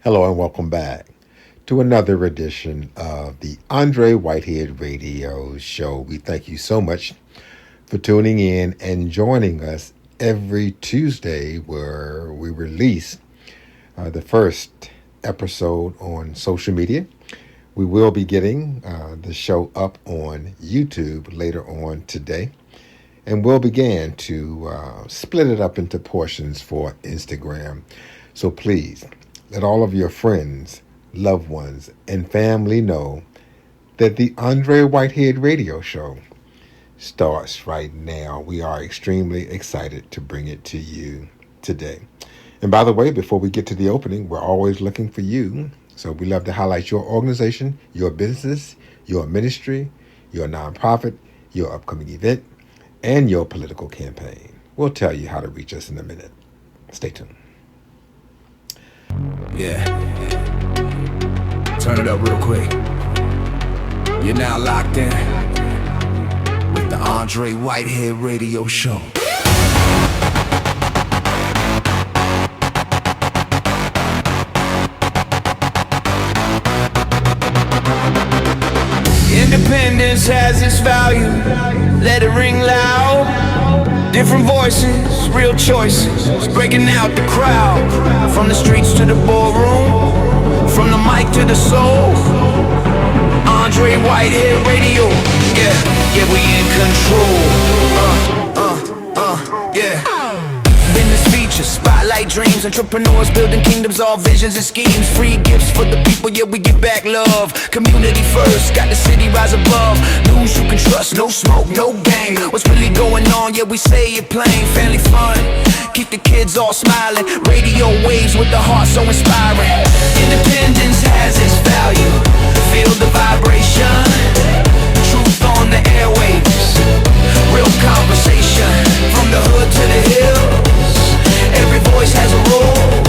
Hello and welcome back to another edition of the Andre Whitehead Radio Show. We thank you so much for tuning in and joining us every Tuesday where we release the first episode on social media. We will be getting the show up on YouTube later on today. And we'll begin to split it up into portions for Instagram. So please let all of your friends, loved ones, and family know that the Andre Whitehead Radio Show starts right now. We are extremely excited to bring it to you today. And by the way, before we get to the opening, we're always looking for you. So we love to highlight your organization, your business, your ministry, your nonprofit, your upcoming event, and your political campaign. We'll tell you how to reach us in a minute. Stay tuned. Yeah. Turn it up real quick. You're now locked in with the Andre Whitehead Radio Show. Independence has its value. Let it ring loud. Different voices, real choices, breaking out the crowd. From the streets to the ballroom, from the mic to the soul. Andre Whitehead Radio, yeah, we in control. Yeah. Business features, spotlight dreams, entrepreneurs building kingdoms, all visions and schemes. Free gifts for the people, yeah, we give back love. Community first, got the city rise above. News you can trust, no smoke, no gang. What's really going on, yeah, we say it plain. Family fun, keep the kids all smiling. Radio waves with the heart so inspiring. Independence has its value, feel the vibration. Truth on the airwaves, real conversation. From the hood to the hills, every voice has a role.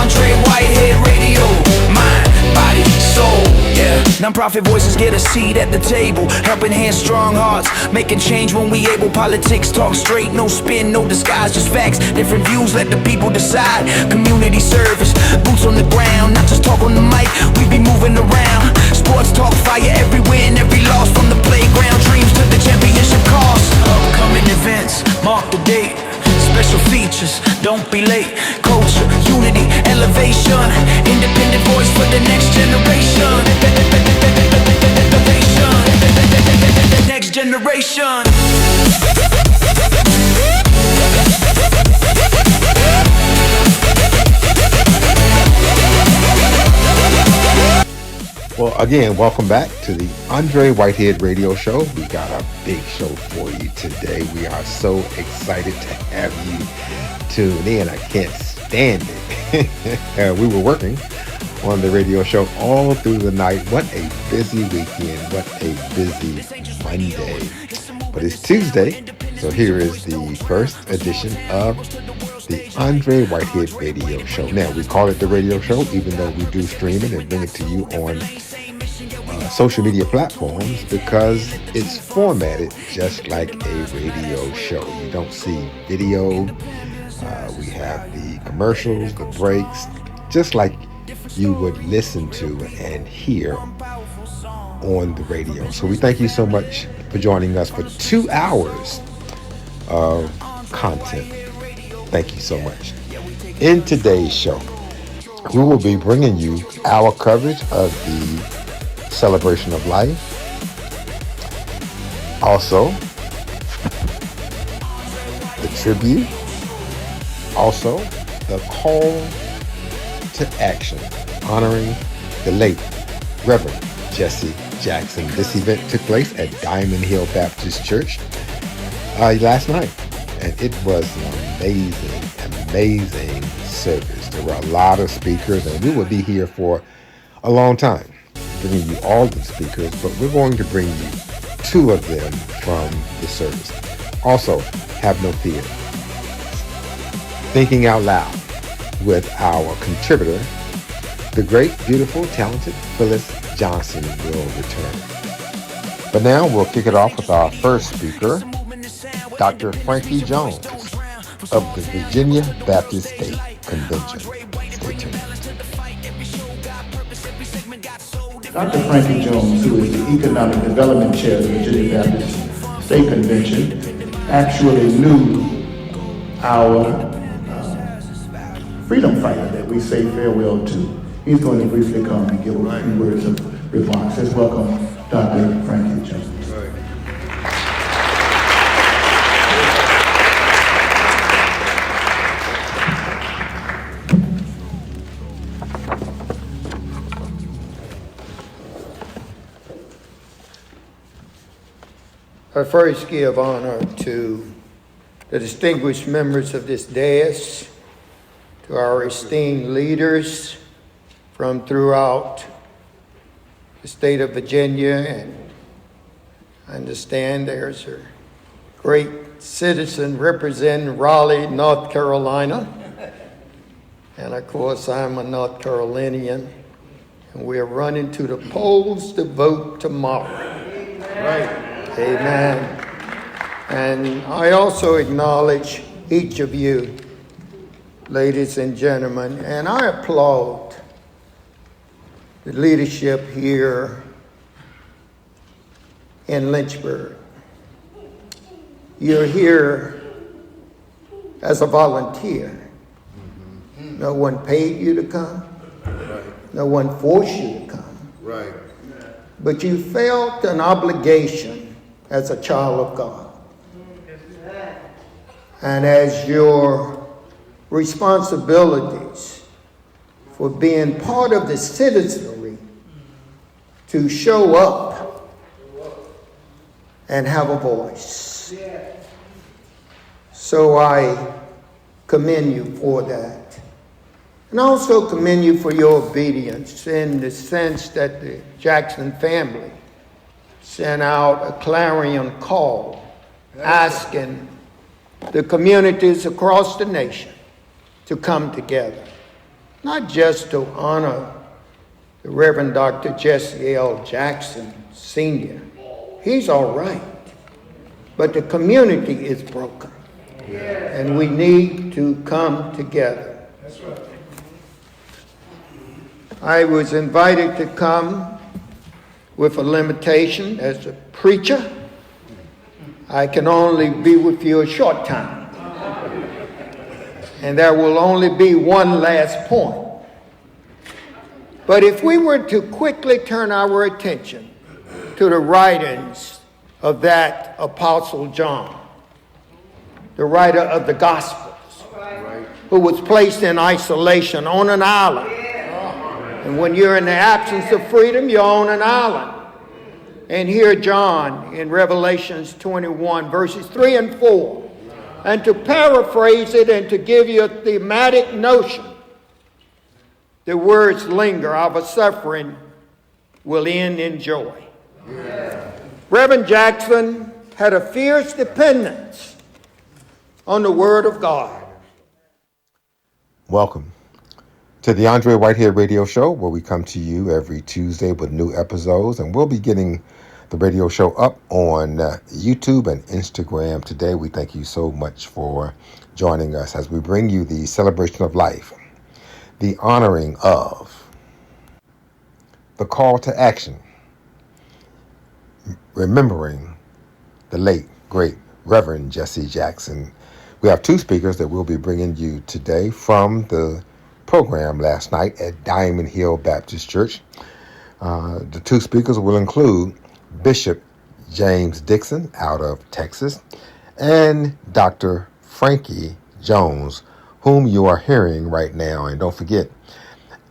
Andre Whitehead Radio, mind, body, soul, yeah. Non-profit voices get a seat at the table, helping hands, strong hearts, making change when we able. Politics talk straight, no spin, no disguise, just facts. Different views, let the people decide. Community service, boots on the ground, not just talk on the mic, we be moving around. Sports talk, fire every win, every loss. From the playground dreams to the championship cost. Upcoming events, mark the date. Special features, don't be late. Culture, unity, elevation. Independent voice for the next generation. Next generation. Well, again, welcome back to the Andre Whitehead Radio Show. We got a big show for you today. We are so excited to have you tune in. I can't stand it. We were working on the radio show all through the night. What a busy weekend. What a busy Monday. But it's Tuesday, so here is the first edition of the Andre Whitehead Radio Show. Now, we call it the radio show, even though we do stream it and bring it to you on social media platforms, because it's formatted just like a radio show. You don't see video. We have the commercials, the breaks, just like you would listen to and hear on the radio. So we thank you so much for joining us for 2 hours of content. Thank you so much. In today's show, we will be bringing you our coverage of the celebration of life. Also, the tribute. Also, the call to action, honoring the late Reverend Jesse Jackson. This event took place at Diamond Hill Baptist Church last night, and it was an amazing service. There were a lot of speakers, and we will be here for a long time, bringing you all the speakers, but we're going to bring you 2 of them from the service. Also, have no fear. Thinking Out Loud with our contributor, the great, beautiful, talented Phyllis Johnson will return. But now we'll kick it off with our first speaker, Dr. Frankie Jones of the Virginia Baptist State Convention. Stay tuned. Dr. Frankie Jones, who is the Economic Development Chair of the Virginia Baptist State Convention, actually knew our freedom fighter that we say farewell to. He's going to briefly come and give a few words of remarks. Let's welcome Dr. Frankie Jones. I first give honor to the distinguished members of this dais, to our esteemed leaders from throughout the state of Virginia, and I understand there's a great citizen representing Raleigh, North Carolina, and of course I'm a North Carolinian, and we're running to the polls to vote tomorrow. Right. Amen. And I also acknowledge each of you, ladies and gentlemen, and I applaud the leadership here in Lynchburg. You're here as a volunteer. No one paid you to come. No one forced you to come. Right. But you felt an obligation as a child of God. And as your responsibilities for being part of the citizenry to show up and have a voice. So I commend you for that. And also commend you for your obedience in the sense that the Jackson family sent out a clarion call asking the communities across the nation to come together, not just to honor the Reverend Dr. Jesse L. Jackson Sr. He's all right, but the community is broken, and we need to come together. That's right. I was invited to come with a limitation as a preacher. I can only be with you a short time. And there will only be one last point. But if we were to quickly turn our attention to the writings of that Apostle John, the writer of the Gospels, who was placed in isolation on an island. And when you're in the absence of freedom, you're on an island. And here John in Revelations 21, verses 3 and 4. And to paraphrase it and to give you a thematic notion, the words linger, our suffering will end in joy. Yeah. Reverend Jackson had a fierce dependence on the Word of God. Welcome to the Andre Whitehead Radio Show, where we come to you every Tuesday with new episodes, and we'll be getting the radio show up on YouTube and Instagram today. We thank you so much for joining us as we bring you the celebration of life, the honoring of, the call to action, remembering the late, great Reverend Jesse Jackson. We have two speakers that we'll be bringing you today from the program last night at Diamond Hill Baptist Church. The two speakers will include Bishop James Dixon out of Texas and Dr. Frankie Jones, whom you are hearing right now. And don't forget,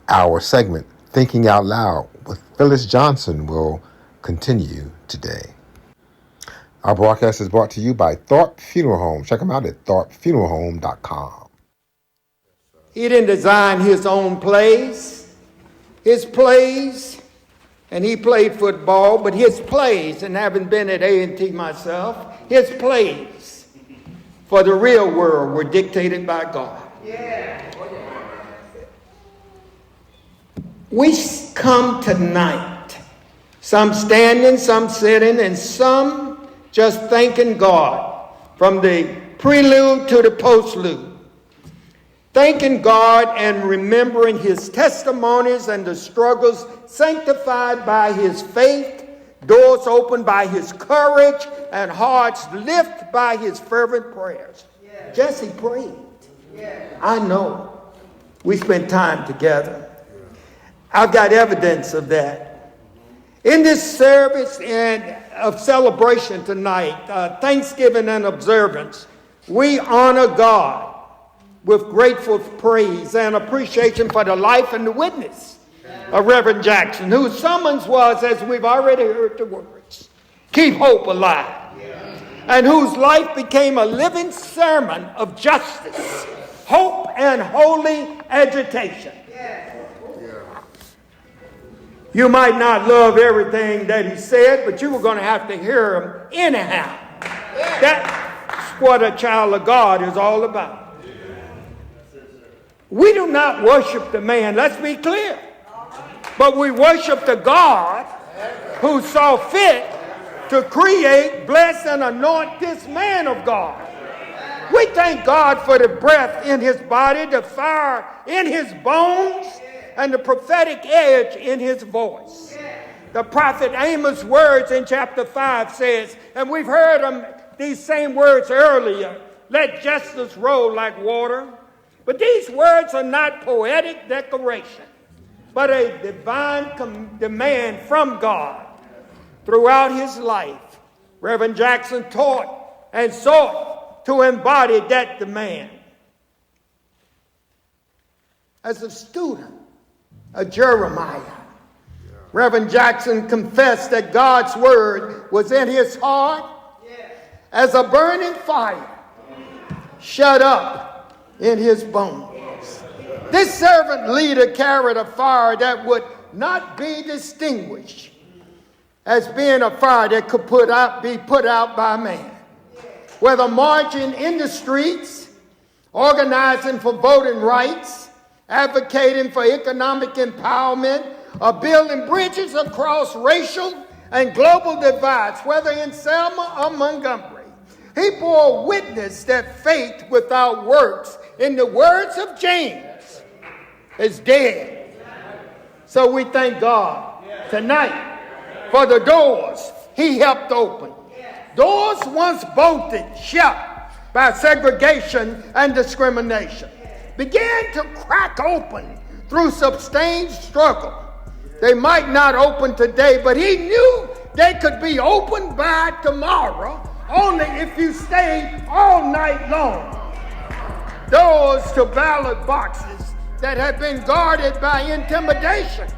our segment, Thinking Out Loud with Phyllis Johnson, will continue today. Our broadcast is brought to you by Thorpe Funeral Home. Check them out at thorpefuneralhome.com. He didn't design his own plays. His plays, and he played football, but his plays, and having been at A&T myself, his plays for the real world were dictated by God. Yeah. We come tonight, some standing, some sitting, and some just thanking God from the prelude to the postlude. thanking God and remembering his testimonies and the struggles, sanctified by his faith, doors opened by his courage, and hearts lifted by his fervent prayers. Yeah. Jesse prayed. Yeah. I know. We spent time together. I've got evidence of that. In this service of celebration tonight, Thanksgiving and observance, we honor God with grateful praise and appreciation for the life and the witness of Reverend Jackson, whose summons was, as we've already heard the words, keep hope alive, and whose life became a living sermon of justice, hope, and holy agitation. You might not love everything that he said, but you were going to have to hear him anyhow. That's what a child of God is all about. We do not worship the man, let's be clear. But we worship the God who saw fit to create, bless, and anoint this man of God. We thank God for the breath in his body, the fire in his bones, and the prophetic edge in his voice. The prophet Amos' words in chapter 5 says, and we've heard these same words earlier, let justice roll like water. But these words are not poetic decoration, but a divine demand from God. Throughout his life, Reverend Jackson taught and sought to embody that demand. As a student of Jeremiah, Reverend Jackson confessed that God's word was in his heart as a burning fire shut up in his bones. This servant leader carried a fire that would not be distinguished as being a fire that could be put out by man. Whether marching in the streets, organizing for voting rights, advocating for economic empowerment, or building bridges across racial and global divides, whether in Selma or Montgomery, he bore witness that faith without works, in the words of James, is dead. So we thank God tonight for the doors he helped open. Doors once bolted shut by segregation and discrimination began to crack open through sustained struggle. They might not open today, but he knew they could be opened by tomorrow only if you stayed all night long. Doors to ballot boxes that had been guarded by intimidation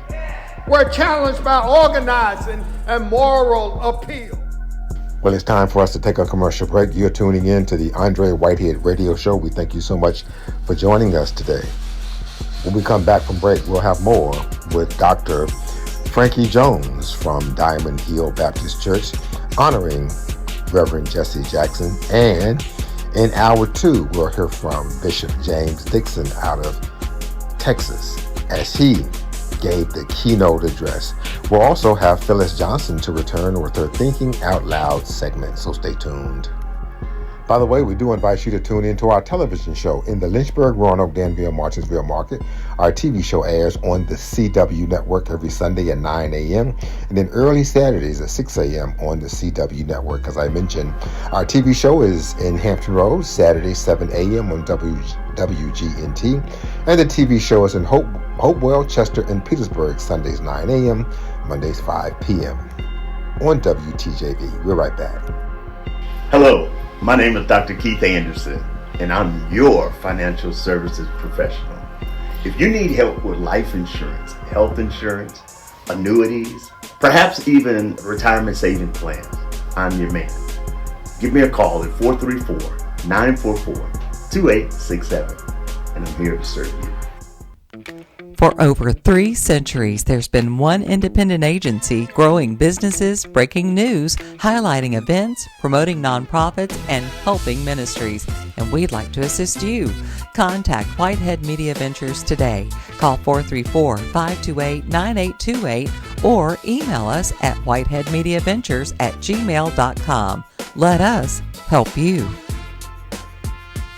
were challenged by organizing and moral appeal. Well, it's time for us to take a commercial break. You're tuning in to the Andre Whitehead Radio Show. We thank you so much for joining us today. When we come back from break, we'll have more with Dr. Frankie Jones from Diamond Hill Baptist Church, honoring Reverend Jesse Jackson. And in hour 2, we'll hear from Bishop James Dixon out of Texas as he gave the keynote address. We'll also have Phyllis Johnson to return with her Thinking Out Loud segment, so stay tuned. By the way, we do invite you to tune in to our television show in the Lynchburg, Roanoke, Danville, Martinsville market. Our TV show airs on the CW network every Sunday at 9 a.m. and then early Saturdays at 6 a.m. on the CW network. As I mentioned, our TV show is in Hampton Roads, Saturday 7 a.m. on WGNT, and the TV show is in Hopewell, Chester, and Petersburg, Sundays 9 a.m., Mondays 5 p.m. on WTJV. We're right back. Hello. My name is Dr. Keith Anderson, and I'm your financial services professional. If you need help with life insurance, health insurance, annuities, perhaps even retirement savings plans, I'm your man. Give me a call at 434-944-2867, and I'm here to serve you. For over 3 centuries, there's been one independent agency growing businesses, breaking news, highlighting events, promoting nonprofits, and helping ministries. And we'd like to assist you. Contact Whitehead Media Ventures today. Call 434-528-9828 or email us at whiteheadmediaventures@gmail.com. Let us help you.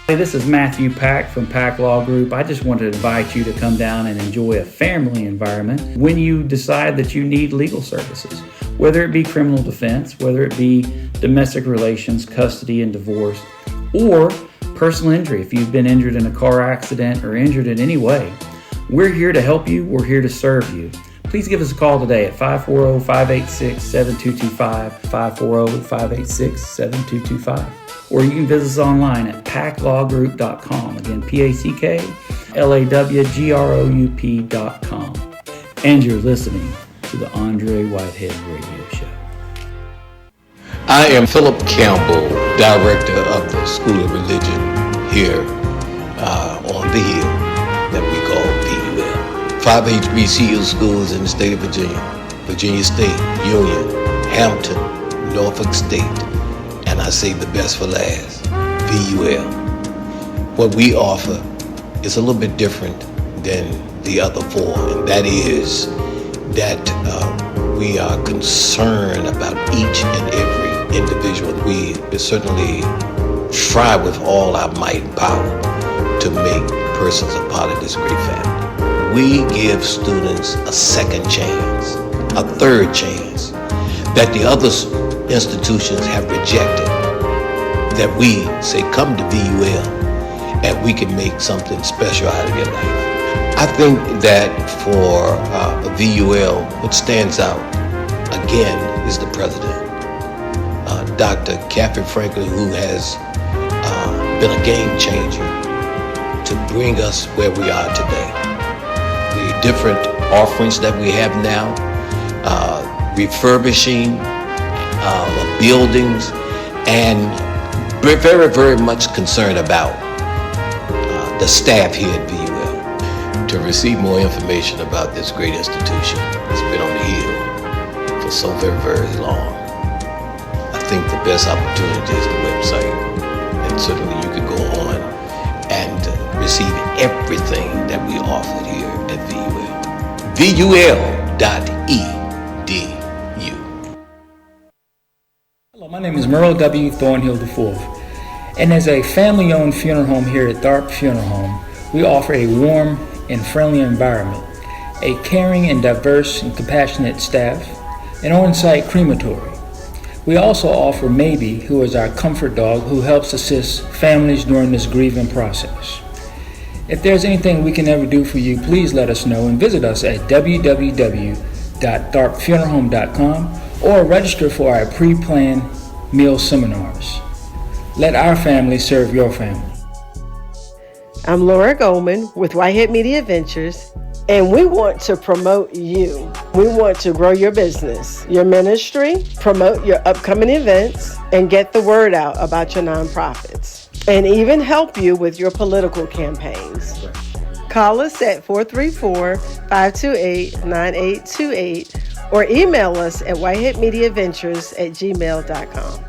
Hey, this is Matthew Pack from Pack Law Group. I just wanted to invite you to come down and enjoy a family environment when you decide that you need legal services, whether it be criminal defense, whether it be domestic relations, custody and divorce, or personal injury. If you've been injured in a car accident or injured in any way, we're here to help you. We're here to serve you. Please give us a call today at 540-586-7225, 540-586-7225. Or you can visit us online at packlawgroup.com. Again, PACKLAWGROUP.com. And you're listening to the Andre Whitehead Radio Show. I am Philip Campbell, Director of the School of Religion here on the Hill that we call VUL. 5 HBCU schools in the state of Virginia, Virginia State, Union, Hampton, Norfolk State, and I say the best for last, VUL. What we offer is a little bit different than the other four, and that is that we are concerned about each and every individual. We certainly strive with all our might and power to make persons a part of this great family. We give students a second chance, a third chance, that the other institutions have rejected, that we say come to VUL and we can make something special out of your life. I think that for VUL, what stands out again is the president, Dr. Kathy Franklin, who has been a game changer to bring us where we are today. The different offerings that we have now, refurbishing buildings, and we're very, very much concerned about the staff here at VUL. To receive more information about this great institution that's been on the Hill for so very, very long, I think the best opportunity is the website. And certainly you can go on and receive everything that we offer here at VUL. VUL.edu. Hello, my name is Merle W. Thornhill IV, and as a family-owned funeral home here at Tharp Funeral Home, we offer a warm and friendly environment, a caring and diverse and compassionate staff, an on-site crematory. We also offer Maybe, who is our comfort dog who helps assist families during this grieving process. If there's anything we can ever do for you, please let us know and visit us at www.tharpfuneralhome.com or register for our pre-planned meal seminars. Let our family serve your family. I'm Laura Goldman with Whitehead Media Ventures, and we want to promote you. We want to grow your business, your ministry, promote your upcoming events, and get the word out about your nonprofits, and even help you with your political campaigns. Call us at 434-528-9828 or email us at whiteheadmediaventures@gmail.com.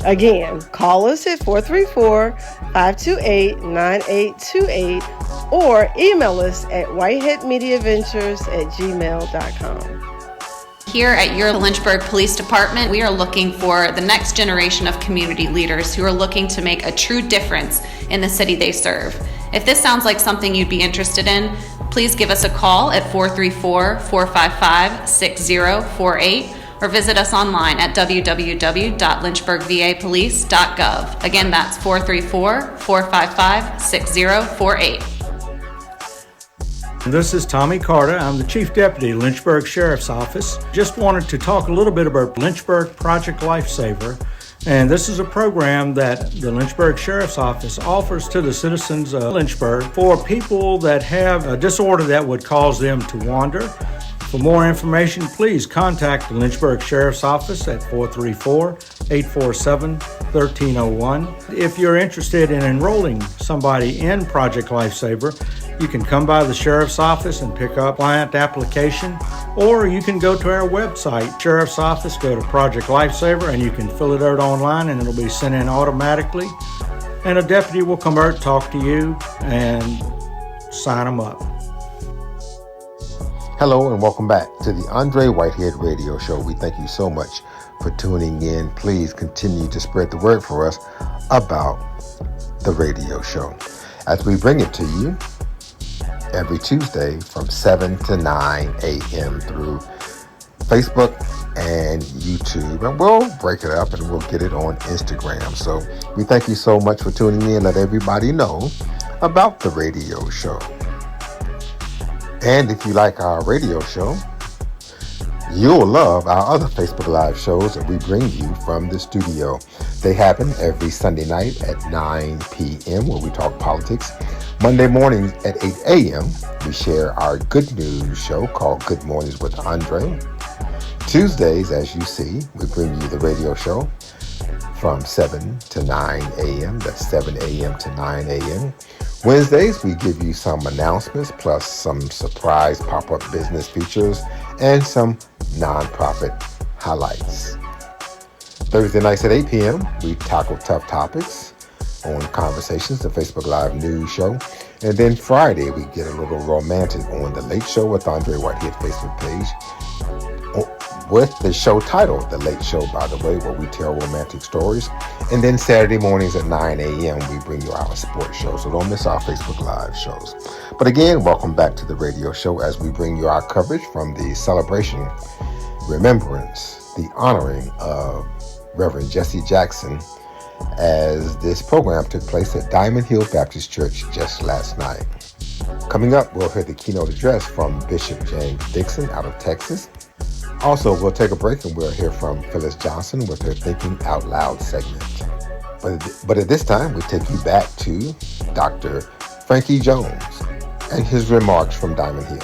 Again, call us at 434-528-9828 or email us at whiteheadmediaventures@gmail.com. Here at your Lynchburg Police Department, we are looking for the next generation of community leaders who are looking to make a true difference in the city they serve. If this sounds like something you'd be interested in, please give us a call at 434-455-6048 or visit us online at www.lynchburgvapolice.gov. Again, that's 434-455-6048. This is Tommy Carter. I'm the Chief Deputy, Lynchburg Sheriff's Office. Just wanted to talk a little bit about Lynchburg Project Lifesaver. And this is a program that the Lynchburg Sheriff's Office offers to the citizens of Lynchburg for people that have a disorder that would cause them to wander. For more information, please contact the Lynchburg Sheriff's Office at 434-847-1301. If you're interested in enrolling somebody in Project Lifesaver, you can come by the Sheriff's Office and pick up client application, or you can go to our website, Sheriff's Office, go to Project Lifesaver, and you can fill it out online and it'll be sent in automatically. And a deputy will come out, talk to you, and sign them up. Hello and welcome back to the Andre Whitehead Radio Show. We thank you so much for tuning in. Please continue to spread the word for us about the radio show, as we bring it to you every Tuesday from 7 to 9 a.m. through Facebook and YouTube. And we'll break it up and we'll get it on Instagram. So we thank you so much for tuning in. Let everybody know about the radio show. And if you like our radio show, you'll love our other Facebook Live shows that we bring you from the studio. They happen every Sunday night at 9 p.m. where we talk politics. Monday mornings at 8 a.m. we share our good news show called Good Mornings with Andre. Tuesdays, as you see, we bring you the radio show from 7 to 9 a.m. That's 7 a.m. to 9 a.m. Wednesdays, we give you some announcements plus some surprise pop-up business features and some nonprofit highlights. Thursday nights at 8 p.m., we tackle tough topics on Conversations, the Facebook Live news show. And then Friday, we get a little romantic on The Late Show with Andre Whitehead Facebook page, with the show titled The Late Show, by the way, where we tell romantic stories. And then Saturday mornings at 9 a.m., we bring you our sports show. So don't miss our Facebook Live shows. But again, welcome back to the radio show as we bring you our coverage from the celebration, remembrance, the honoring of Reverend Jesse Jackson, as this program took place at Diamond Hill Baptist Church just last night. Coming up, we'll hear the keynote address from Bishop James Dixon out of Texas. Also, we'll take a break and we'll hear from Phyllis Johnson with her Thinking Out Loud segment. But at this time, we take you back to Dr. Frankie Jones and his remarks from Diamond Hill.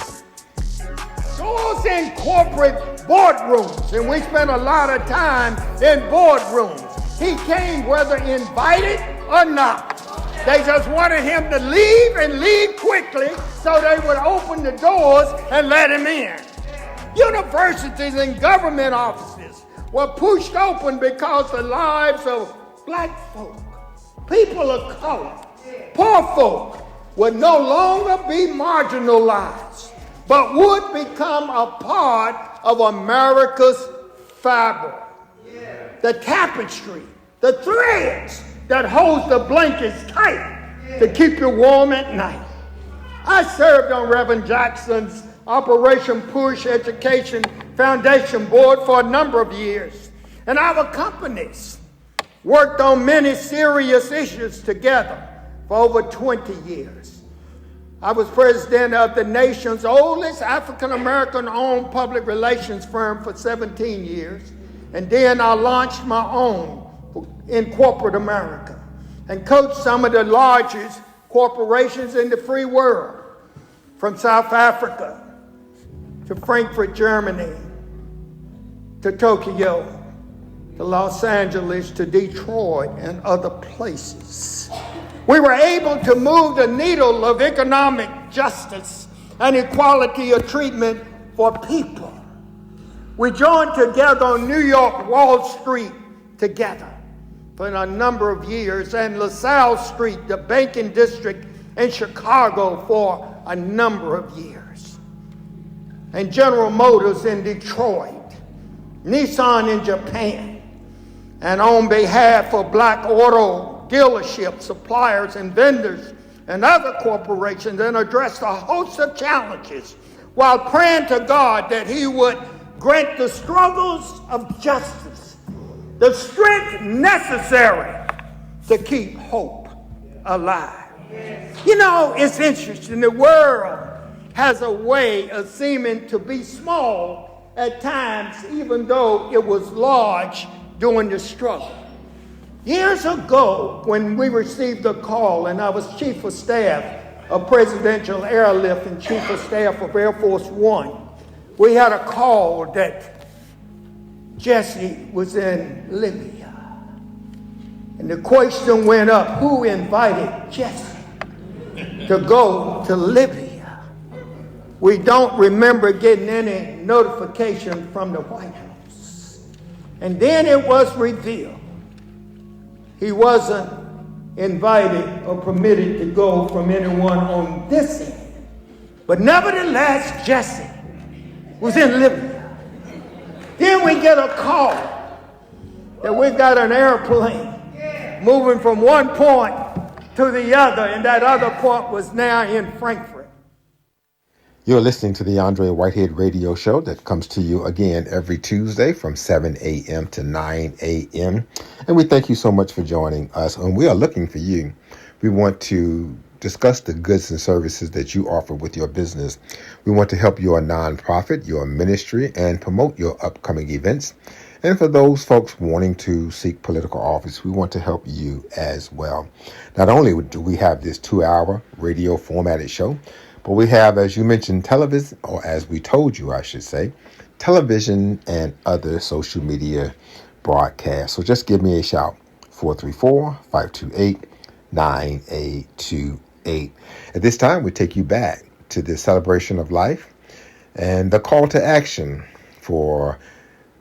Those in corporate boardrooms, and we spent a lot of time in boardrooms. He came whether invited or not. They just wanted him to leave and leave quickly so they would open the doors and let him in. Universities and government offices were pushed open because the lives of black folk, people of color, poor folk would no longer be marginalized, but would become a part of America's fabric. The tapestry, the threads that holds the blankets tight to keep you warm at night. I served on Reverend Jackson's Operation Push Education Foundation Board for a number of years, and our companies worked on many serious issues together for over 20 years. I was president of the nation's oldest African-American owned public relations firm for 17 years, and then I launched my own in corporate America and coached some of the largest corporations in the free world, from South Africa to Frankfurt, Germany, to Tokyo, to Los Angeles, to Detroit, and other places. We were able to move the needle of economic justice and equality of treatment for people. We joined together on New York Wall Street together for a number of years, and LaSalle Street, the banking district in Chicago, for a number of years. And General Motors in Detroit, Nissan in Japan, and on behalf of black auto dealerships, suppliers, and vendors, and other corporations, and addressed a host of challenges while praying to God that He would grant the struggles of justice the strength necessary to keep hope alive. You know, it's interesting. The world has a way of seeming to be small at times, even though it was large during the struggle. Years ago, when we received a call, and I was Chief of Staff of Presidential Airlift and Chief of Staff of Air Force One, we had a call that Jesse was in Libya. And the question went up, who invited Jesse to go to Libya? We don't remember getting any notification from the White House. And then it was revealed he wasn't invited or permitted to go from anyone on this end. But nevertheless, Jesse was in Libya. Then we get a call that we've got an airplane moving from one point to the other, and that other point was now in Frankfurt. You're listening to the Andre Whitehead Radio Show that comes to you again every Tuesday from 7 a.m. to 9 a.m. And we thank you so much for joining us. And we are looking for you. We want to discuss the goods and services that you offer with your business. We want to help your nonprofit, your ministry, and promote your upcoming events. And for those folks wanting to seek political office, we want to help you as well. Not only do we have this 2-hour radio formatted show, but we have, as you mentioned, television, or as we told you, I should say, television and other social media broadcasts. So just give me a shout, 434-528-9828. At this time, we take you back to the celebration of life and the call to action for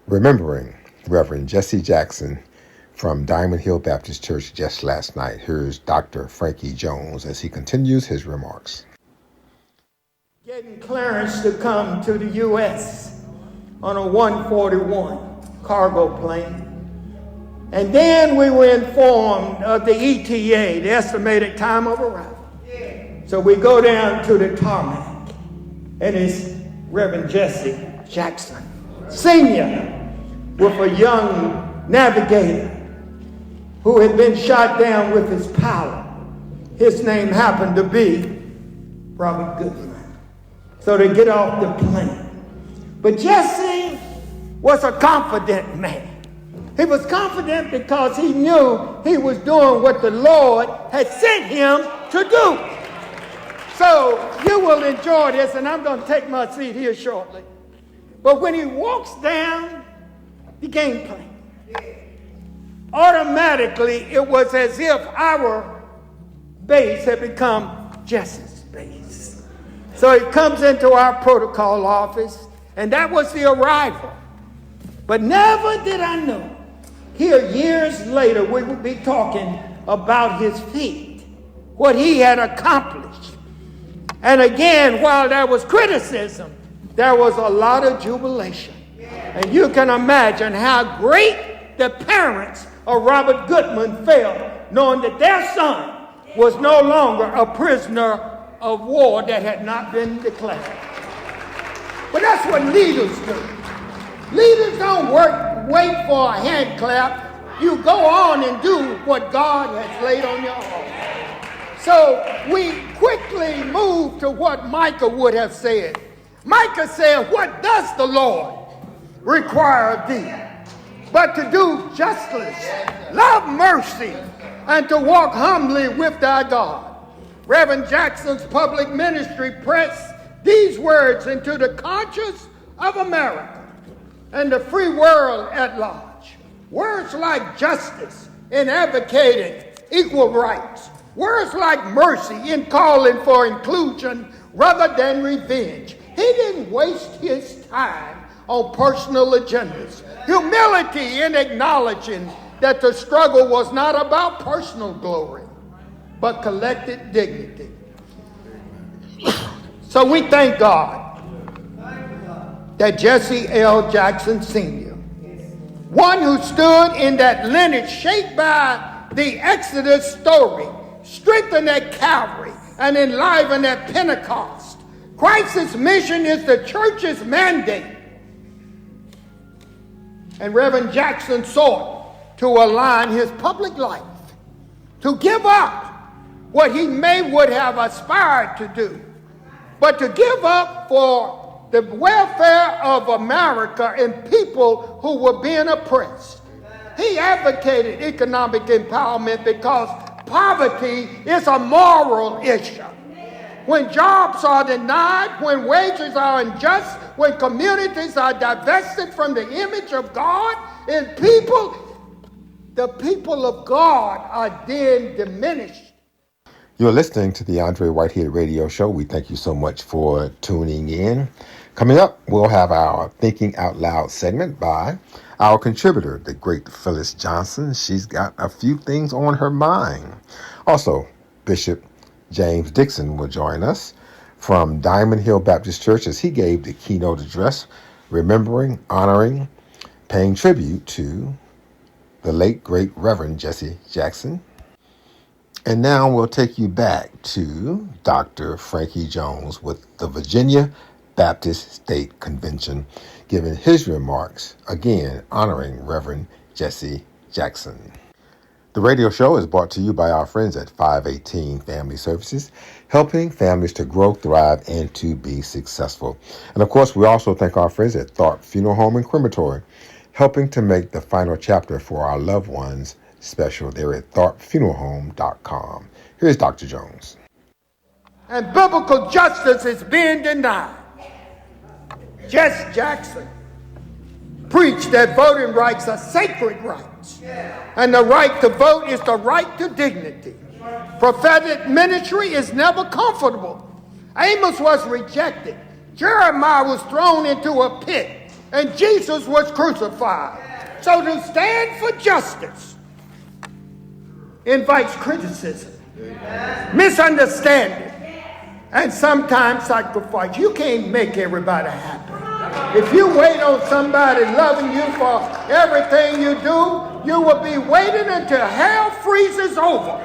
remembering Reverend Jesse Jackson from Diamond Hill Baptist Church just last night. Here's Dr. Frankie Jones as he continues his remarks. Getting clearance to come to the U.S. on a 141 cargo plane. And then we were informed of the ETA, the estimated time of arrival. So we go down to the tarmac, and it's Reverend Jesse Jackson, Sr., with a young navigator who had been shot down with his pilot. His name happened to be Robert Goodman. So they get off the plane. But Jesse was a confident man. He was confident because he knew he was doing what the Lord had sent him to do. So you will enjoy this, and I'm going to take my seat here shortly. But when he walks down the game plane, automatically it was as if our base had become Jesse's base. So he comes into our protocol office, and that was the arrival. But never did I know, here years later, we would be talking about his feat, what he had accomplished. And again, while there was criticism, there was a lot of jubilation. And you can imagine how great the parents of Robert Goodman felt, knowing that their son was no longer a prisoner of war that had not been declared. But that's what leaders do. Leaders don't wait for a hand clap. You go on and do what God has laid on your heart. So we quickly move to what Micah would have said. Micah said, "What does the Lord require of thee? But to do justice, love mercy, and to walk humbly with thy God." Reverend Jackson's public ministry pressed these words into the conscience of America and the free world at large. Words like justice in advocating equal rights. Words like mercy in calling for inclusion rather than revenge. He didn't waste his time on personal agendas. Humility in acknowledging that the struggle was not about personal glory, but collective dignity. So we thank God that Jesse L. Jackson Sr., one who stood in that lineage shaped by the Exodus story, strengthened at Calvary, and enlivened at Pentecost. Christ's mission is the church's mandate. And Reverend Jackson sought to align his public life, to give up what he would have aspired to do, but to give up for the welfare of America and people who were being oppressed. He advocated economic empowerment because poverty is a moral issue. When jobs are denied, when wages are unjust, when communities are divested from the image of God and people, the people of God are then diminished. You're listening to the Andre Whitehead Radio Show. We thank you so much for tuning in. Coming up, we'll have our Thinking Out Loud segment by our contributor, the great Phyllis Johnson. She's got a few things on her mind. Also, Bishop James Dixon will join us from Diamond Hill Baptist Church as he gave the keynote address, remembering, honoring, paying tribute to the late, great Reverend Jesse Jackson. And now we'll take you back to Dr. Frankie Jones with the Virginia Baptist State Convention, giving his remarks, again honoring Reverend Jesse Jackson. The radio show is brought to you by our friends at 518 Family Services, helping families to grow, thrive, and to be successful. And of course, we also thank our friends at Tharp Funeral Home and Crematory, helping to make the final chapter for our loved ones special. They're at tharpfuneralhome.com. Here's Dr. Jones. And biblical justice is being denied. Jesse Jackson preached that voting rights are sacred rights. And the right to vote is the right to dignity. Prophetic ministry is never comfortable. Amos was rejected. Jeremiah was thrown into a pit. And Jesus was crucified. So to stand for justice invites criticism, misunderstanding, and sometimes sacrifice. You can't make everybody happy. If you wait on somebody loving you for everything you do, you will be waiting until hell freezes over.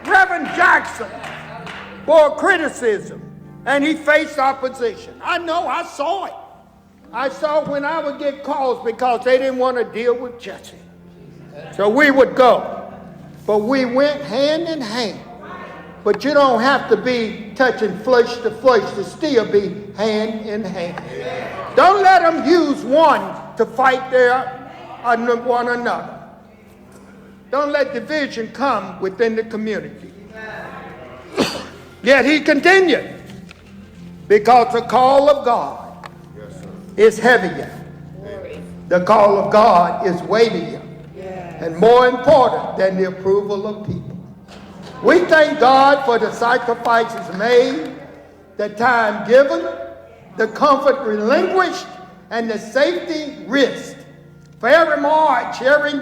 Reverend Jackson bore criticism, and he faced opposition. I know, I saw it. I saw when I would get calls because they didn't want to deal with Jesse. So we would go. But we went hand in hand. But you don't have to be touching flesh to still be hand in hand. Don't let them use one to fight one another. Don't let division come within the community. Yet he continued, because the call of God is heavier. The call of God is weightier and more important than the approval of people. We thank God for the sacrifices made, the time given, the comfort relinquished, and the safety risked. For every march, every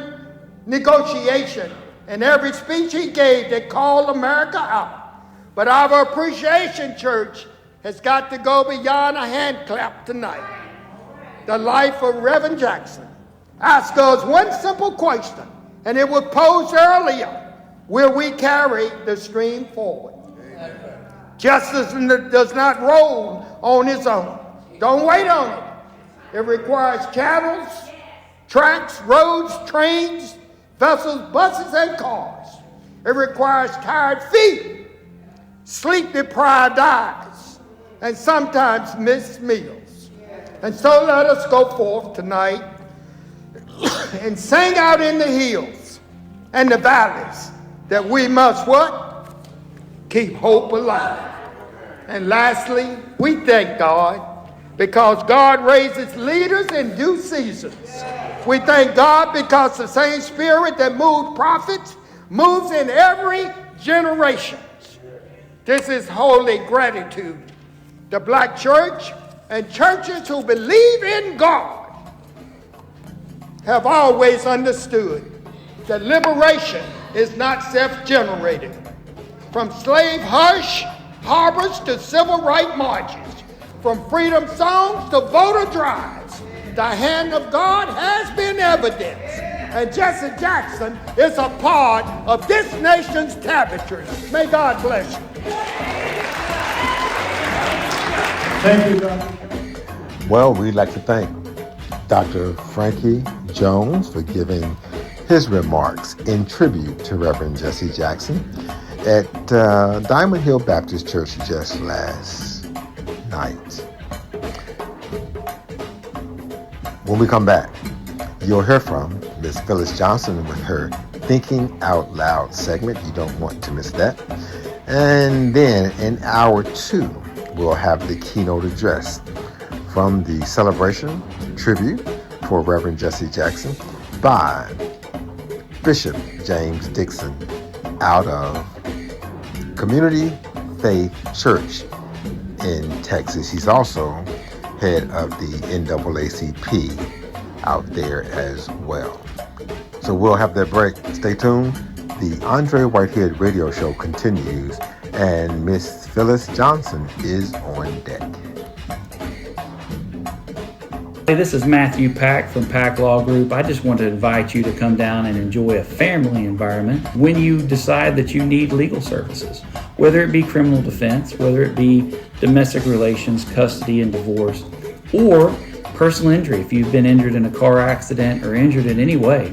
negotiation, and every speech he gave that called America out. But our appreciation, church, has got to go beyond a hand clap tonight. The life of Reverend Jackson asks us one simple question, and it was posed earlier. Will we carry the stream forward? Justice does not roll on its own. Don't wait on it. It requires channels, tracks, roads, trains, vessels, buses, and cars. It requires tired feet, sleep-deprived eyes, and sometimes missed meals. And so let us go forth tonight and sing out in the hills and the valleys that we must what? Keep hope alive. And lastly, we thank God because God raises leaders in due seasons. We thank God because the same spirit that moved prophets moves in every generation. This is holy gratitude. The black church and churches who believe in God have always understood that liberation is not self-generated. From slave hush harbors to civil rights marches, from freedom songs to voter drives, the hand of God has been evident. And Jesse Jackson is a part of this nation's tapestry. May God bless you. Thank you, Doctor. Well, we'd like to thank Dr. Frankie Jones for giving his remarks in tribute to Reverend Jesse Jackson at Diamond Hill Baptist Church just last night. When we come back, you'll hear from Ms. Phyllis Johnson with her Thinking Out Loud segment. You don't want to miss that. And then in hour 2, we'll have the keynote address from the celebration tribute for Reverend Jesse Jackson by Bishop James Dixon out of Community Faith Church in Texas. He's also head of the NAACP out there as well. So we'll have that break. Stay tuned. The Andre Whitehead Radio Show continues, and Miss Phyllis Johnson is on deck. Hey, this is Matthew Pack from Pack Law Group. I just want to invite you to come down and enjoy a family environment when you decide that you need legal services, whether it be criminal defense, whether it be domestic relations, custody and divorce, or personal injury if you've been injured in a car accident or injured in any way.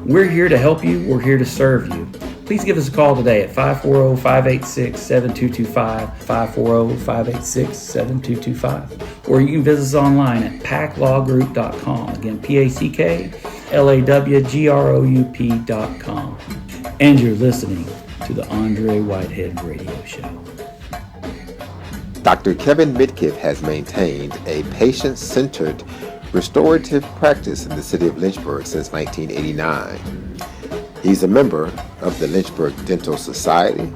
We're here to help you. We're here to serve you. Please give us a call today at 540-586-7225, 540-586-7225, or you can visit us online at packlawgroup.com. Again, PACKLAWGROUP.com. And you're listening to the Andre Whitehead Radio Show. Dr. Kevin Midkiff has maintained a patient-centered restorative practice in the city of Lynchburg since 1989. He's a member of the Lynchburg Dental Society,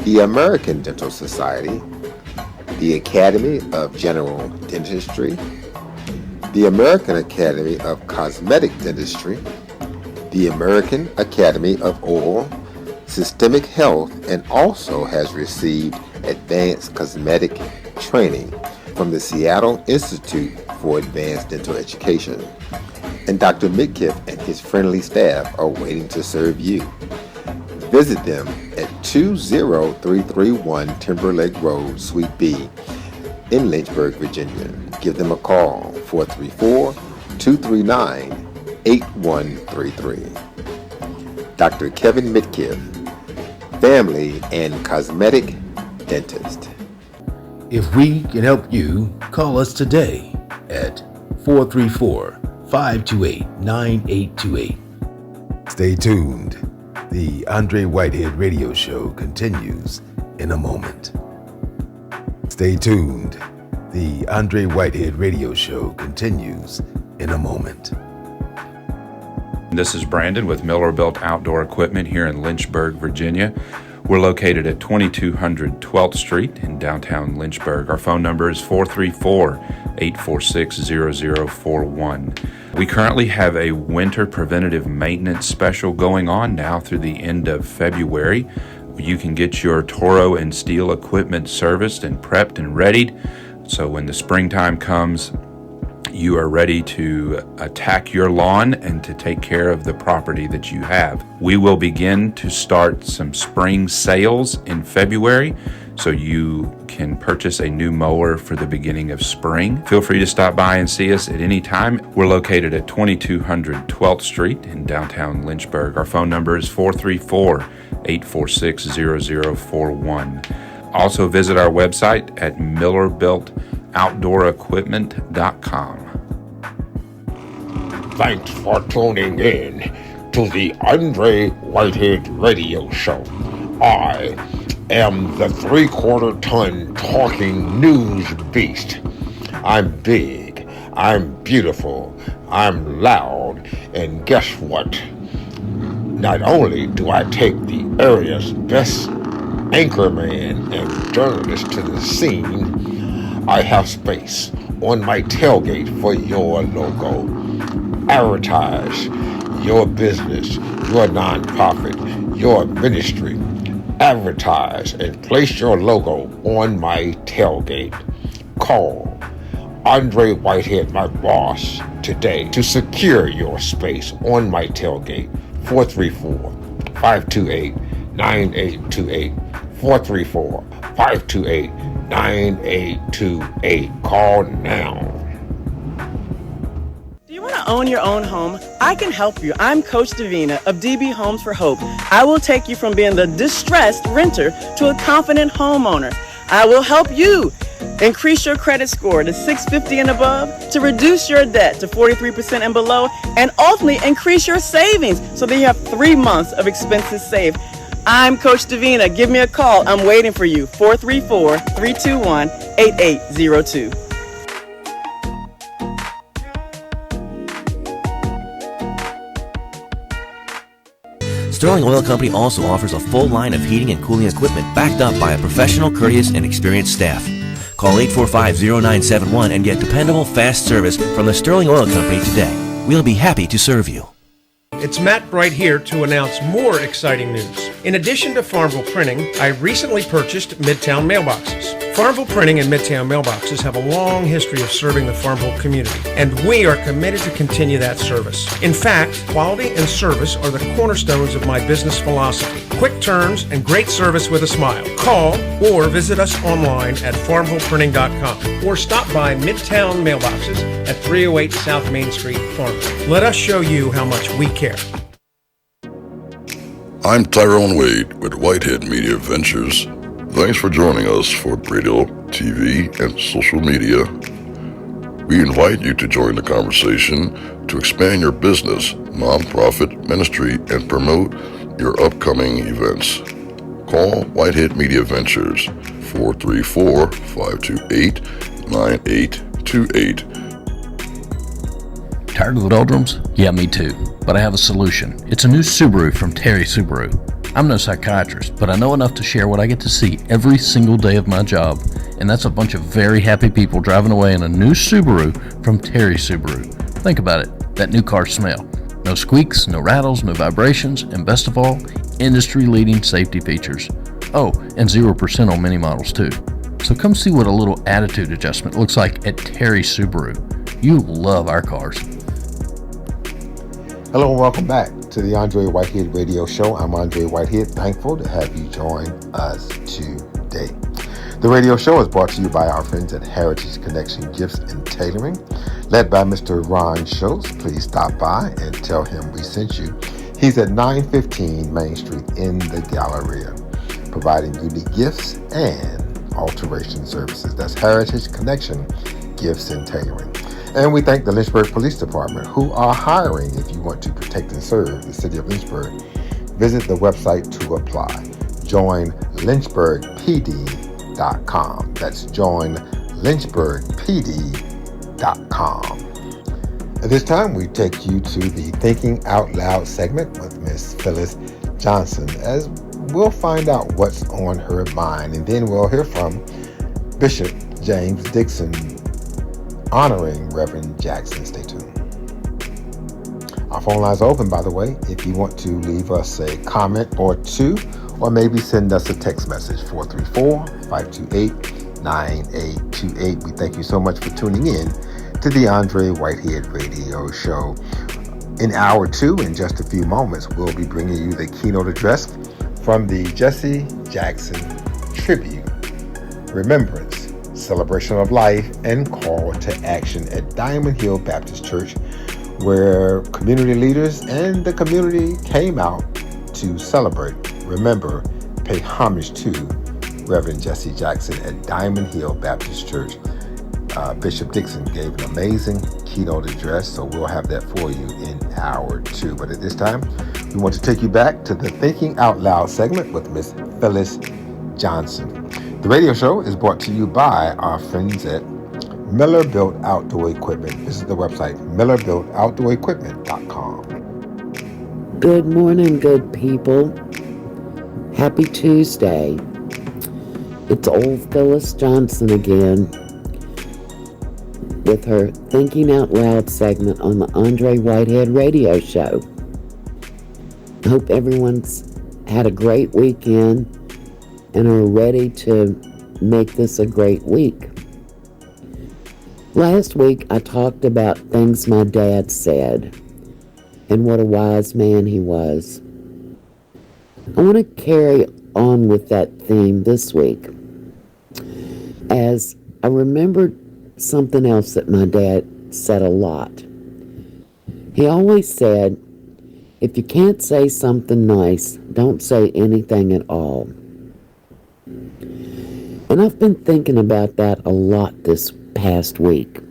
the American Dental Society, the Academy of General Dentistry, the American Academy of Cosmetic Dentistry, the American Academy of Oral Systemic Health, and also has received advanced cosmetic training from the Seattle Institute for Advanced Dental Education. And Dr. Midkiff and his friendly staff are waiting to serve you. Visit them at 20331 Timberlake Road, Suite B in Lynchburg, Virginia. Give them a call, 434-239-8133. Dr. Kevin Midkiff, family and cosmetic dentist. If we can help you, call us today at 434-528-9828. Stay tuned. The Andre Whitehead Radio Show continues in a moment. Stay tuned. The Andre Whitehead Radio Show continues in a moment. This is Brandon with Miller Built Outdoor Equipment here in Lynchburg, Virginia. We're located at 2200 12th Street in downtown Lynchburg. Our phone number is 434-846-0041. We currently have a winter preventative maintenance special going on now through the end of February. You can get your Toro and Steel equipment serviced and prepped and readied. So when the springtime comes, you are ready to attack your lawn and to take care of the property that you have. We will begin to start some spring sales in February, so you can purchase a new mower for the beginning of spring. Feel free to stop by and see us at any time. We're located at 2200 12th Street in downtown Lynchburg. Our phone number is 434-846-0041. Also visit our website at millerbuiltoutdoorequipment.com. Thanks for tuning in to the Andre Whitehead Radio Show. I am the 3/4 ton talking news beast. I'm big, I'm beautiful, I'm loud, and guess what? Not only do I take the area's best anchorman and journalist to the scene, I have space on my tailgate for your logo. Advertise your business, your nonprofit, your ministry. Advertise and place your logo on my tailgate. Call Andre Whitehead, my boss, today to secure your space on my tailgate. 434-528-9828. 434-528-9828. Call now. Do you want to own your own home? I can help you. I'm Coach Davina of DB Homes for Hope. I will take you from being the distressed renter to a confident homeowner. I will help you increase your credit score to 650 and above, to reduce your debt to 43% and below, and ultimately increase your savings so that you have 3 months of expenses saved. I'm Coach Davina. Give me a call. I'm waiting for you. 434-321-8802. Sterling Oil Company also offers a full line of heating and cooling equipment backed up by a professional, courteous, and experienced staff. Call 845-0971 and get dependable, fast service from the Sterling Oil Company today. We'll be happy to serve you. It's Matt Bright here to announce more exciting news. In addition to Farmville Printing, I recently purchased Midtown Mailboxes. Farmville Printing and Midtown Mailboxes have a long history of serving the Farmville community, and we are committed to continue that service. In fact, quality and service are the cornerstones of my business philosophy. Quick turns and great service with a smile. Call or visit us online at farmvilleprinting.com or stop by Midtown Mailboxes at 308 South Main Street, Farmville. Let us show you how much we care. I'm Tyrone Wade with Whitehead Media Ventures. Thanks for joining us for radio, TV, and social media. We invite you to join the conversation to expand your business, nonprofit, ministry, and promote your upcoming events. Call Whitehead Media Ventures 434-528-9828. Tired of the doldrums? Yeah, me too. But I have a solution. It's a new Subaru from Terry Subaru. I'm no psychiatrist, but I know enough to share what I get to see every single day of my job, and that's a bunch of very happy people driving away in a new Subaru from Terry Subaru. Think about it, that new car smell. No squeaks, no rattles, no vibrations, and best of all, industry-leading safety features. Oh, and 0% on many models too. So come see what a little attitude adjustment looks like at Terry Subaru. You'll love our cars. Hello and welcome back to the Andre Whitehead Radio Show. I'm Andre Whitehead, thankful to have you join us today. The radio show is brought to you by our friends at Heritage Connection Gifts and Tailoring, led by Mr. Ron Schultz. Please stop by and tell him we sent you. He's at 915 Main Street in the Galleria, providing unique gifts and alteration services. That's Heritage Connection Gifts and Tailoring. And we thank the Lynchburg Police Department, who are hiring if you want to protect and serve the city of Lynchburg. Visit the website to apply. Join lynchburgpd.com. That's joinlynchburgpd.com. At this time, we take you to the Thinking Out Loud segment with Miss Phyllis Johnson, as we'll find out what's on her mind, and then we'll hear from Bishop James Dixon honoring Reverend Jackson. Stay tuned. Our phone lines are open, by the way, if you want to leave us a comment or two, or maybe send us a text message, 434-528-9828. We thank you so much for tuning in to the Andre Whitehead Radio Show. In hour two, in just a few moments, we'll be bringing you the keynote address from the Jesse Jackson Tribute, Remembrance, Celebration of Life, and Call to Action at Diamond Hill Baptist Church, where community leaders and the community came out to celebrate, remember, pay homage to Reverend Jesse Jackson at Diamond Hill Baptist Church. Bishop Dixon gave an amazing keynote address, so we'll have that for you in hour two. But at this time, we want to take you back to the Thinking Out Loud segment with Miss Phyllis Johnson. The radio show is brought to you by our friends at Miller Built Outdoor Equipment. Visit the website, millerbuiltoutdoorequipment.com. Good morning, good people. Happy Tuesday. It's old Phyllis Johnson again with her Thinking Out Loud segment on the Andre Whitehead Radio Show. I hope everyone's had a great weekend and are ready to make this a great week. Last week, I talked about things my dad said and what a wise man he was. I want to carry on with that theme this week, as I remembered something else that my dad said a lot. He always said, if you can't say something nice, don't say anything at all. And I've been thinking about that a lot this past week.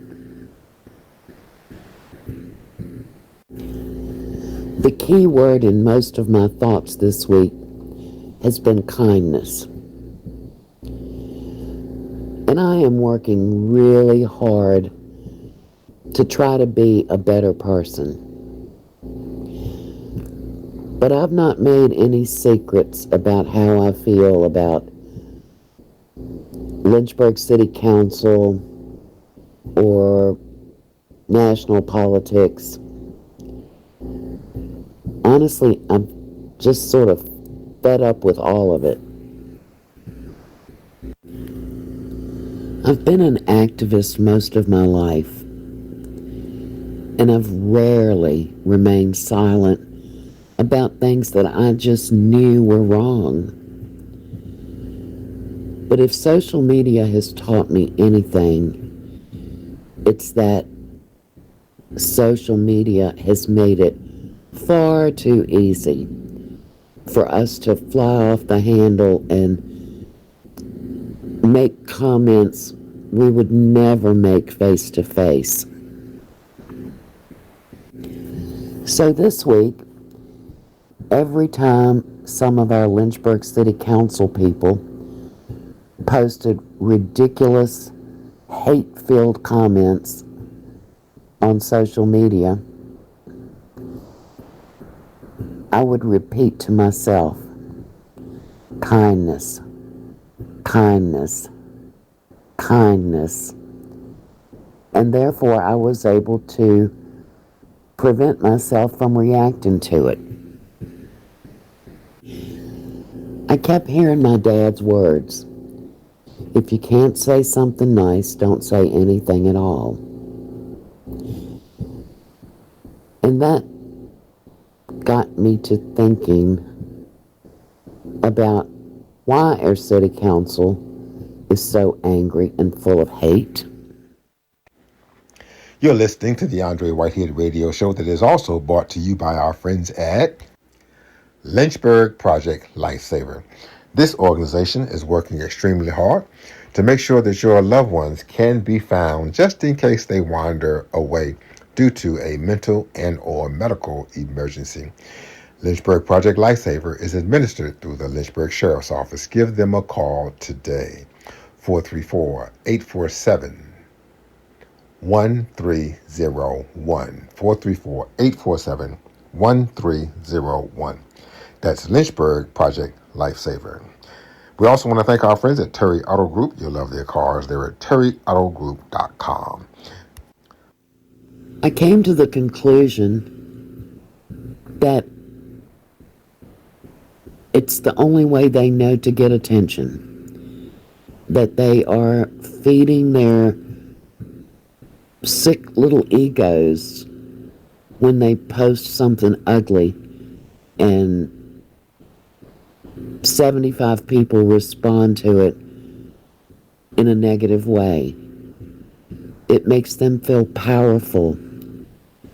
The key word in most of my thoughts this week has been kindness. And I am working really hard to try to be a better person. But I've not made any secrets about how I feel about Lynchburg City Council or national politics. Honestly, I'm just sort of fed up with all of it. I've been an activist most of my life, and I've rarely remained silent about things that I just knew were wrong. But if social media has taught me anything, it's that social media has made it far too easy for us to fly off the handle and make comments we would never make face to face. So this week, every time some of our Lynchburg City Council people posted ridiculous, hate-filled comments on social media, I would repeat to myself, kindness, kindness, kindness. And therefore I was able to prevent myself from reacting to it. I kept hearing my dad's words. If you can't say something nice, don't say anything at all. And that got me to thinking about why our city council is so angry and full of hate. You're listening to the Andre Whitehead Radio Show that is also brought to you by our friends at Lynchburg Project Lifesaver. This organization is working extremely hard to make sure that your loved ones can be found just in case they wander away due to a mental and or medical emergency. Lynchburg Project Lifesaver is administered through the Lynchburg Sheriff's Office. Give them a call today, 434-847-1301, 434-847-1301. That's Lynchburg Project Lifesaver. We also want to thank our friends at Terry Auto Group. You'll love their cars. They're at terryautogroup.com. I came to the conclusion that it's the only way they know to get attention. That they are feeding their sick little egos when they post something ugly and 75 people respond to it in a negative way. It makes them feel powerful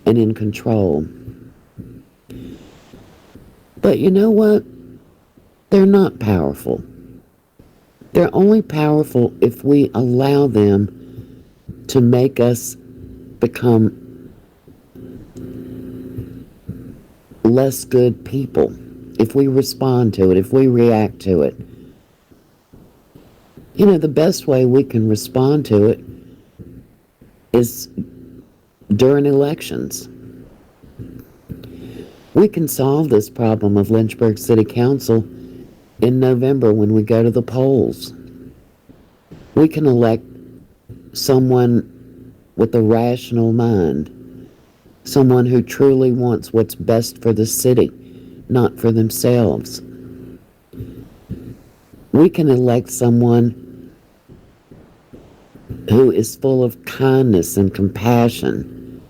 and in control. But you know what? They're not powerful. They're only powerful if we allow them to make us become less good people. If we respond to it, if we react to it. You know, the best way we can respond to it is during elections. We can solve this problem of Lynchburg City Council in November when we go to the polls. We can elect someone with a rational mind, someone who truly wants what's best for the city, not for themselves. We can elect someone who is full of kindness and compassion.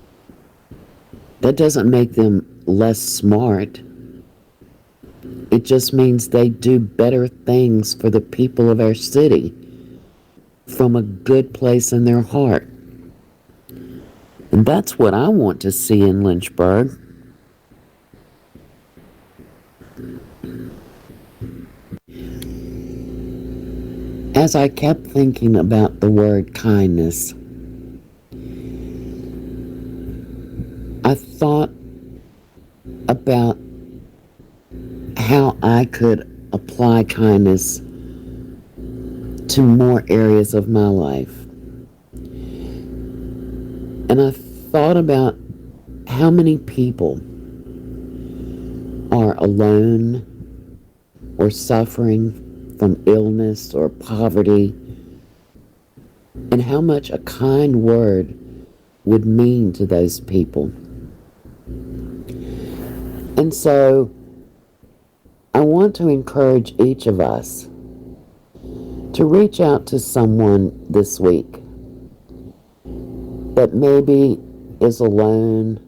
That doesn't make them less smart. It just means they do better things for the people of our city from a good place in their heart. And that's what I want to see in Lynchburg. As I kept thinking about the word kindness, I thought about how I could apply kindness to more areas of my life. And I thought about how many people are alone or suffering from illness or poverty, and how much a kind word would mean to those people. And so I want to encourage each of us to reach out to someone this week that maybe is alone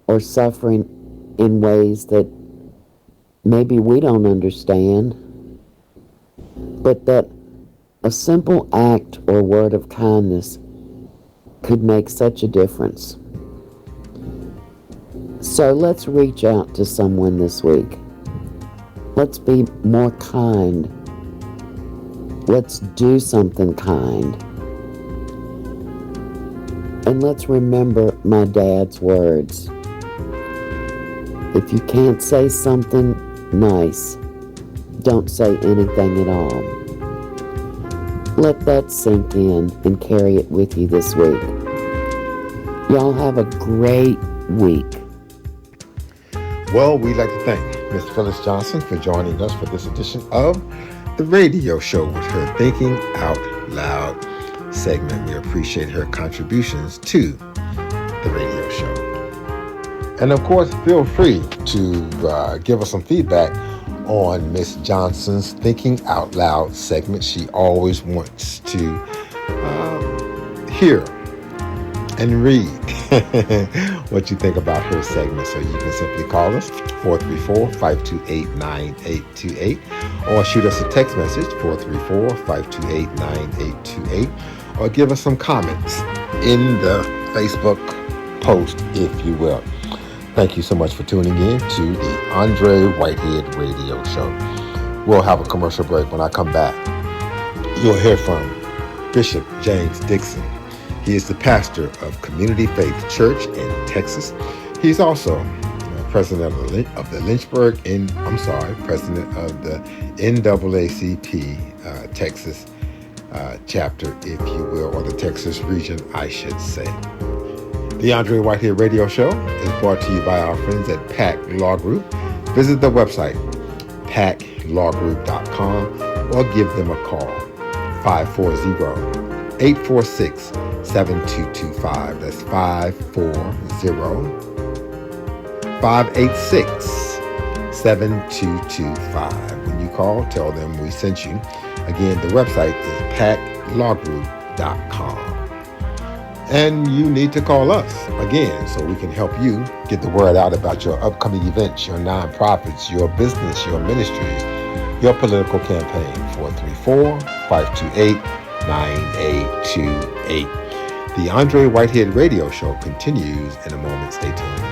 or suffering in ways that maybe we don't understand, but that a simple act or word of kindness could make such a difference. So let's reach out to someone this week. Let's be more kind. Let's do something kind. And let's remember my dad's words. If you can't say something nice, don't say anything at all. Let that sink in and carry it with you this week. Y'all have a great week. Well, we'd like to thank Ms. Phyllis Johnson for joining us for this edition of the radio show with her Thinking Out Loud segment. We appreciate her contributions to the radio show. And of course, feel free to give us some feedback on Miss Johnson's Thinking Out Loud segment. She always wants to hear and read what you think about her segment. So you can simply call us 434-528-9828 or shoot us a text message 434-528-9828 or give us some comments in the Facebook post, if you will. Thank you so much for tuning in to the Andre Whitehead Radio Show. We'll have a commercial break. When I come back, you'll hear from Bishop James Dixon. He is the pastor of Community Faith Church in Texas. He's also president of the president of the NAACP Texas chapter, if you will, or the Texas region, I should say. The Andre Whitehead Radio Show is brought to you by our friends at PAC Law Group. Visit the website, paclawgroup.com, or give them a call, 540-846-7225. That's 540-586-7225. When you call, tell them we sent you. Again, the website is paclawgroup.com. And you need to call us, again, so we can help you get the word out about your upcoming events, your nonprofits, your business, your ministries, your political campaign, 434-528-9828. The Andre Whitehead Radio Show continues in a moment. Stay tuned.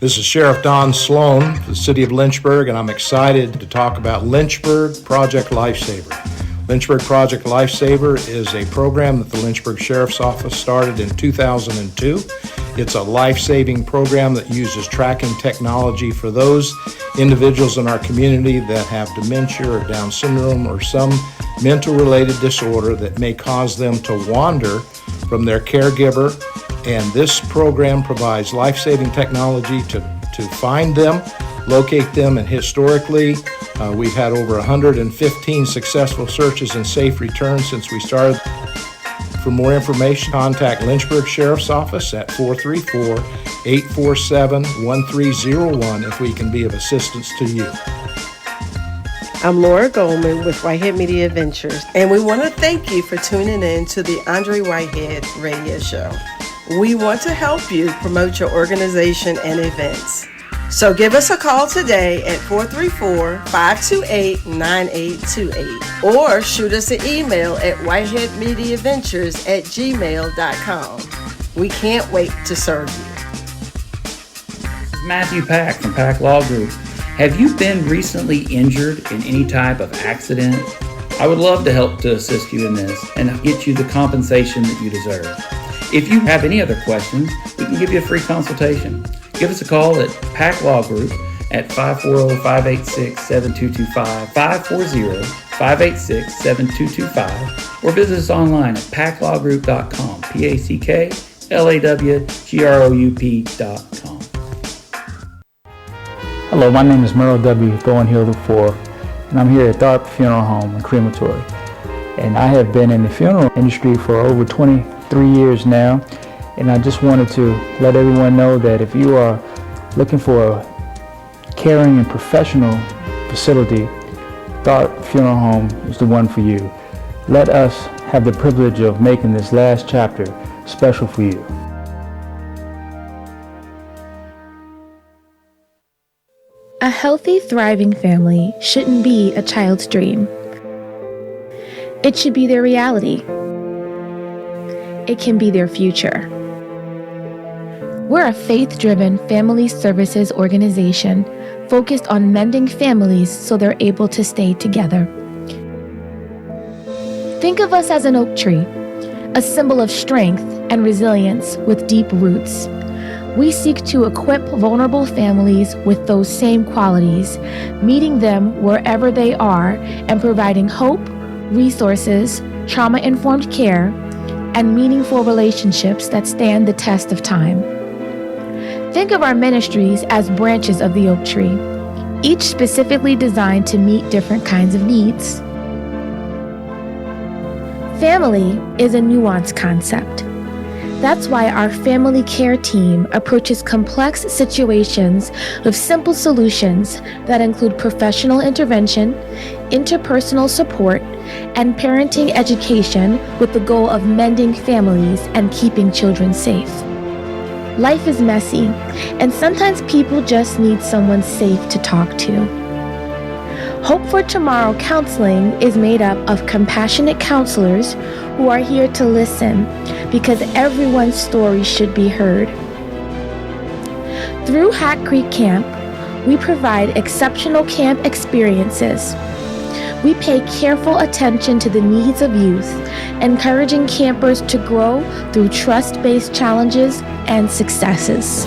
This is Sheriff Don Sloan, the city of Lynchburg, and I'm excited to talk about Lynchburg Project Lifesaver. Lynchburg Project Lifesaver is a program that the Lynchburg Sheriff's Office started in 2002. It's a life-saving program that uses tracking technology for those individuals in our community that have dementia or Down syndrome or some mental-related disorder that may cause them to wander from their caregiver. And this program provides life-saving technology to find them, locate them, and historically, we've had over 115 successful searches and safe returns since we started. For more information, contact Lynchburg Sheriff's Office at 434-847-1301 if we can be of assistance to you. I'm Laura Goldman with Whitehead Media Ventures, and we want to thank you for tuning in to the Andre Whitehead Radio Show. We want to help you promote your organization and events. So give us a call today at 434-528-9828 or shoot us an email at whiteheadmediaventures@gmail.com. We can't wait to serve you. This is Matthew Pack from Pack Law Group. Have you been recently injured in any type of accident? I would love to help to assist you in this and get you the compensation that you deserve. If you have any other questions, we can give you a free consultation. Give us a call at PAC Law Group at 540-586-7225, 540-586-7225, or visit us online at paclawgroup.com, paclawgroup.com. Hello, my name is Merle W. Thornhill IV, and I'm here at Tharp Funeral Home and Crematory. And I have been in the funeral industry for over 23 years now. And I just wanted to let everyone know that if you are looking for a caring and professional facility, Tharp Funeral Home is the one for you. Let us have the privilege of making this last chapter special for you. A healthy, thriving family shouldn't be a child's dream. It should be their reality. It can be their future. We're a faith-driven family services organization focused on mending families so they're able to stay together. Think of us as an oak tree, a symbol of strength and resilience with deep roots. We seek to equip vulnerable families with those same qualities, meeting them wherever they are and providing hope, resources, trauma-informed care, and meaningful relationships that stand the test of time. Think of our ministries as branches of the oak tree, each specifically designed to meet different kinds of needs. Family is a nuanced concept. That's why our family care team approaches complex situations with simple solutions that include professional intervention, interpersonal support, and parenting education with the goal of mending families and keeping children safe. Life is messy, and sometimes people just need someone safe to talk to. Hope for Tomorrow Counseling is made up of compassionate counselors who are here to listen because everyone's story should be heard. Through Hat Creek Camp, we provide exceptional camp experiences. We pay careful attention to the needs of youth, encouraging campers to grow through trust-based challenges and successes.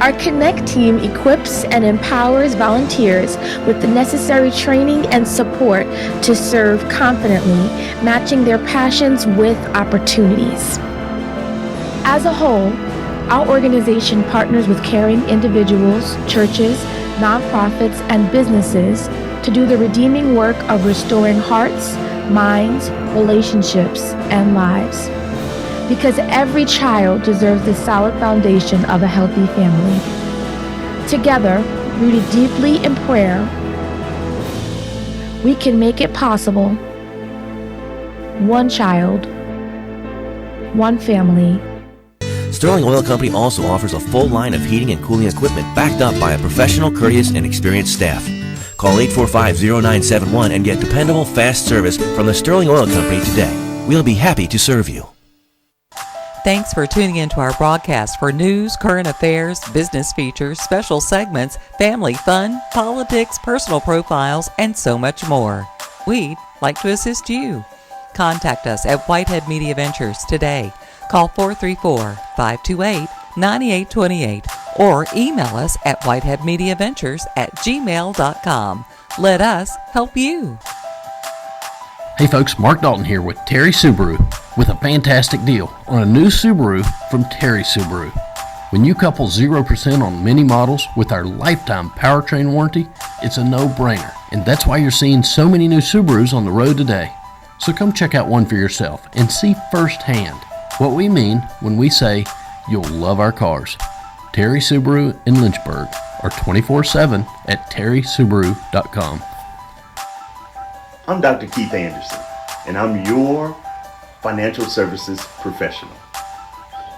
Our Connect team equips and empowers volunteers with the necessary training and support to serve confidently, matching their passions with opportunities. As a whole, our organization partners with caring individuals, churches, nonprofits, and businesses to do the redeeming work of restoring hearts, minds, relationships, and lives. Because every child deserves the solid foundation of a healthy family. Together, rooted deeply in prayer, we can make it possible. One child, one family. Sterling Oil Company also offers a full line of heating and cooling equipment backed up by a professional, courteous, and experienced staff. Call 845-0971 and get dependable, fast service from the Sterling Oil Company today. We'll be happy to serve you. Thanks for tuning into our broadcast for news, current affairs, business features, special segments, family fun, politics, personal profiles, and so much more. We'd like to assist you. Contact us at Whitehead Media Ventures today. Call 434-528-9828 or email us at whiteheadmediaventures@gmail.com. Let us help you. Hey folks, Mark Dalton here with Terry Subaru with a fantastic deal on a new Subaru from Terry Subaru. When you couple 0% on many models with our lifetime powertrain warranty, it's a no-brainer, and that's why you're seeing so many new Subarus on the road today. So come check out one for yourself and see firsthand what we mean when we say you'll love our cars. Terry Subaru in Lynchburg, or 24/7 at terrysubaru.com. I'm Dr. Keith Anderson, and I'm your financial services professional.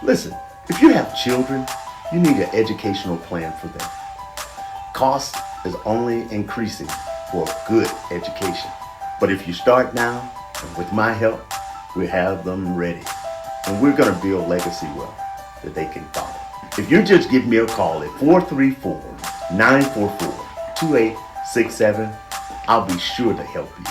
Listen, if you have children, you need an educational plan for them. Cost is only increasing for a good education. But if you start now, and with my help, we have them ready. And we're going to build legacy wealth that they can follow. If you just give me a call at 434-944-2867, I'll be sure to help you.